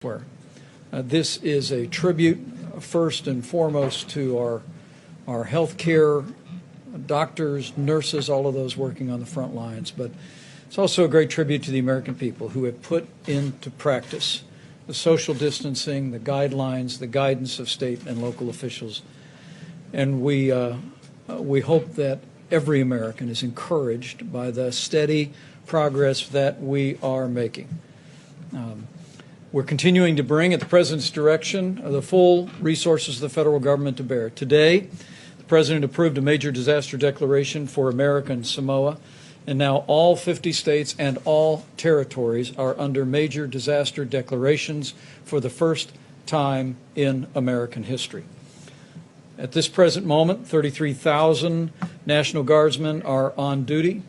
elsewhere. This is a tribute, first and foremost, to our healthcare doctors, nurses, all of those working on the front lines. But it's also a great tribute to the American people who have put into practice the social distancing, the guidelines, the guidance of state and local officials. And we hope that every American is encouraged by the steady progress that we are making. We're continuing to bring, at the President's direction, the full resources of the federal government to bear. Today, the President approved a major disaster declaration for American Samoa, and now all 50 states and all territories are under major disaster declarations for the first time in American history. At this present moment, 33,000 National Guardsmen are on duty.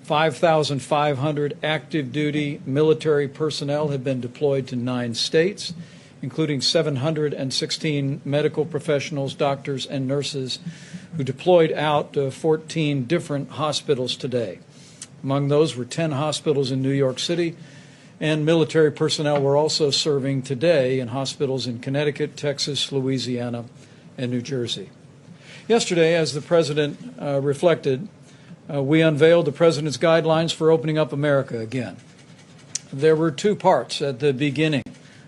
5,500 active duty military personnel have been deployed to 9 states, including 716 medical professionals, doctors, and nurses who deployed out to 14 different hospitals today. Among those were 10 hospitals in New York City, and military personnel were also serving today in hospitals in Connecticut, Texas, Louisiana, and New Jersey. Yesterday, as the President reflected, we unveiled the President's guidelines for opening up America again. There were 2 parts at the beginning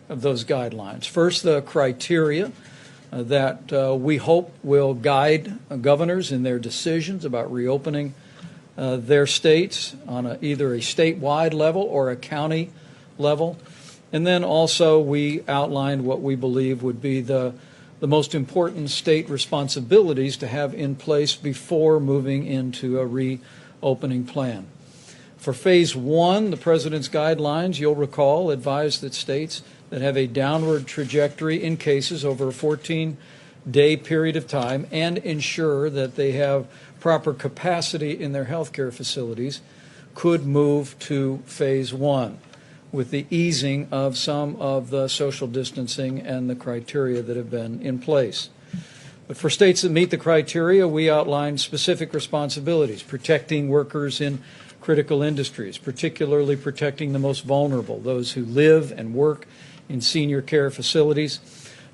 of those guidelines. First, the criteria that we hope will guide governors in their decisions about reopening their states on either a statewide level or a county level. And then also we outlined what we believe would be the most important state responsibilities to have in place before moving into a reopening plan. For phase 1, the President's guidelines, you'll recall, advised that states that have a downward trajectory in cases over a 14-day period of time and ensure that they have proper capacity in their healthcare facilities could move to phase 1 with the easing of some of the social distancing and the criteria that have been in place. But for states that meet the criteria, we outlined specific responsibilities, protecting workers in critical industries, particularly protecting the most vulnerable, those who live and work in senior care facilities.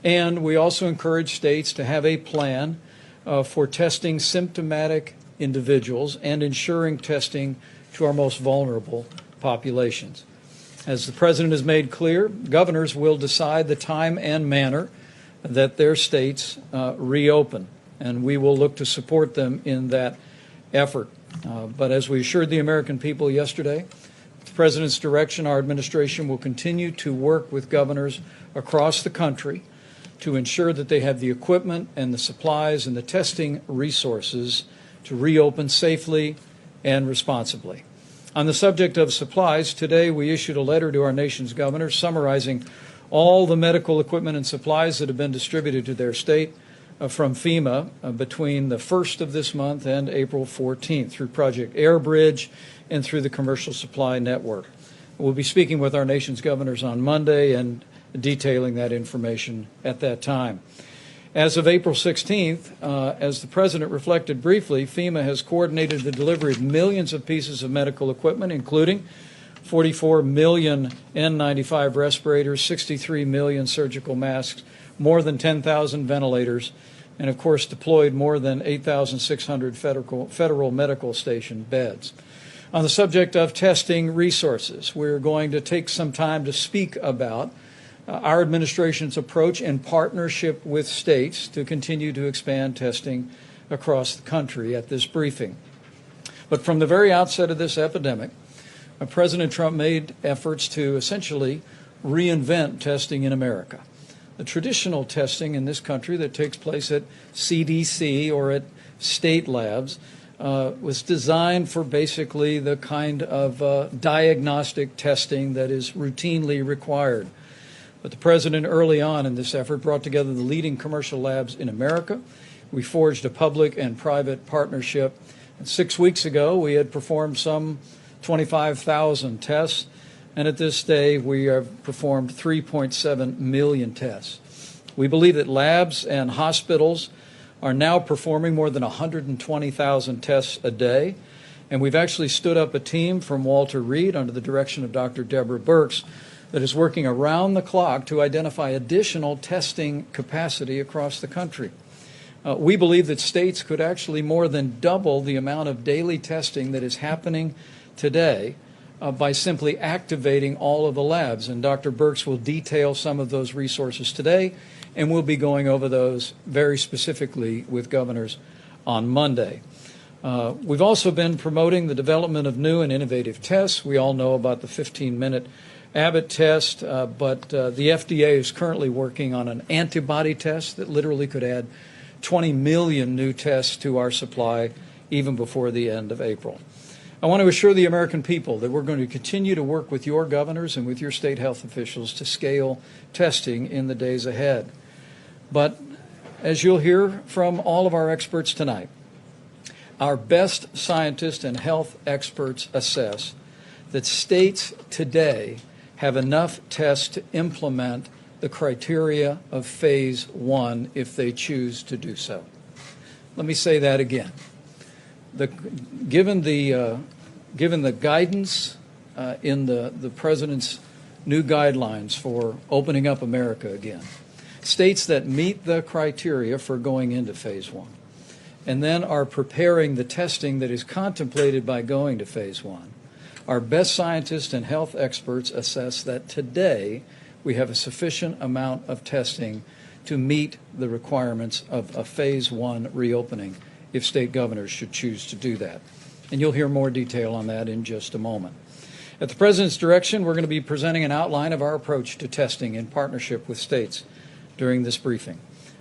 And we also encourage states to have a plan for testing symptomatic individuals and ensuring testing to our most vulnerable populations. As the President has made clear, governors will decide the time and manner that their states reopen, and we will look to support them in that effort. But as we assured the American people yesterday, with the President's direction, our administration will continue to work with governors across the country to ensure that they have the equipment and the supplies and the testing resources to reopen safely and responsibly. On the subject of supplies, today we issued a letter to our nation's governors summarizing all the medical equipment and supplies that have been distributed to their state from FEMA between the 1st of this month and April 14th through Project Airbridge and through the Commercial Supply Network. We'll be speaking with our nation's governors on Monday and detailing that information at that time. As of April 16th, as the President reflected briefly, FEMA has coordinated the delivery of millions of pieces of medical equipment, including 44 million N95 respirators, 63 million surgical masks, more than 10,000 ventilators, and of course deployed more than 8,600 federal medical station beds. On the subject of testing resources, we're going to take some time to speak about our administration's approach in partnership with states to continue to expand testing across the country at this briefing. But from the very outset of this epidemic, President Trump made efforts to essentially reinvent testing in America. The traditional testing in this country that takes place at CDC or at state labs was designed for basically the kind of diagnostic testing that is routinely required. But the President early on in this effort brought together the leading commercial labs in America. We forged a public and private partnership. And 6 weeks ago, we had performed some 25,000 tests, and at this day, we have performed 3.7 million tests. We believe that labs and hospitals are now performing more than 120,000 tests a day, and we've actually stood up a team from Walter Reed under the direction of Dr. Deborah Birx that is working around the clock to identify additional testing capacity across the country. We believe that states could actually more than double the amount of daily testing that is happening today by simply activating all of the labs. And Dr. Birx will detail some of those resources today, and we'll be going over those very specifically with governors on Monday. We've also been promoting the development of new and innovative tests. We all know about the 15-minute Abbott test, but the FDA is currently working on an antibody test that literally could add 20 million new tests to our supply even before the end of April. I want to assure the American people that we're going to continue to work with your governors and with your state health officials to scale testing in the days ahead. But as you'll hear from all of our experts tonight, our best scientists and health experts assess that states today have enough tests to implement the criteria of phase 1 if they choose to do so. Let me say that again. Given the guidance in the President's new guidelines for opening up America again, states that meet the criteria for going into phase 1 and then are preparing the testing that is contemplated by going to phase 1, our best scientists and health experts assess that today we have a sufficient amount of testing to meet the requirements of a phase 1 reopening if state governors should choose to do that. And you'll hear more detail on that in just a moment. At the President's direction, we're going to be presenting an outline of our approach to testing in partnership with states during this briefing.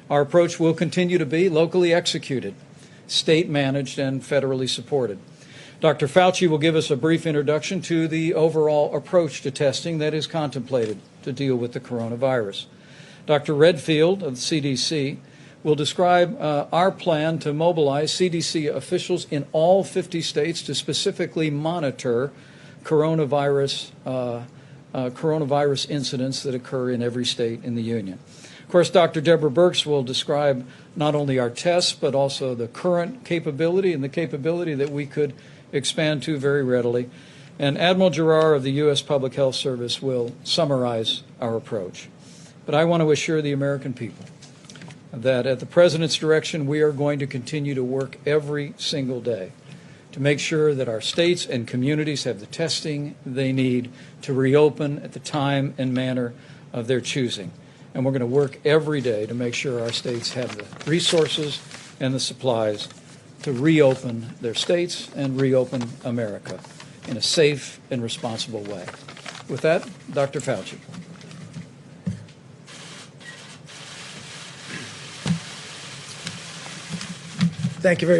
Our approach will continue to be locally executed, state-managed, and federally supported. Dr. Fauci will give us a brief introduction to the overall approach to testing that is contemplated to deal with the coronavirus. Dr. Redfield of the CDC will describe our plan to mobilize CDC officials in all 50 states to specifically monitor coronavirus incidents that occur in every state in the Union. Of course, Dr. Deborah Birx will describe not only our tests, but also the current capability and the capability that we could expand to very readily. And Admiral Giroir of the U.S. Public Health Service will summarize our approach. But I want to assure the American people that at the President's direction, we are going to continue to work every single day to make sure that our states and communities have the testing they need to reopen at the time and manner of their choosing. And we're going to work every day to make sure our states have the resources and the supplies to reopen their states and reopen America in a safe and responsible way. With that, Dr. Fauci. Thank you very much.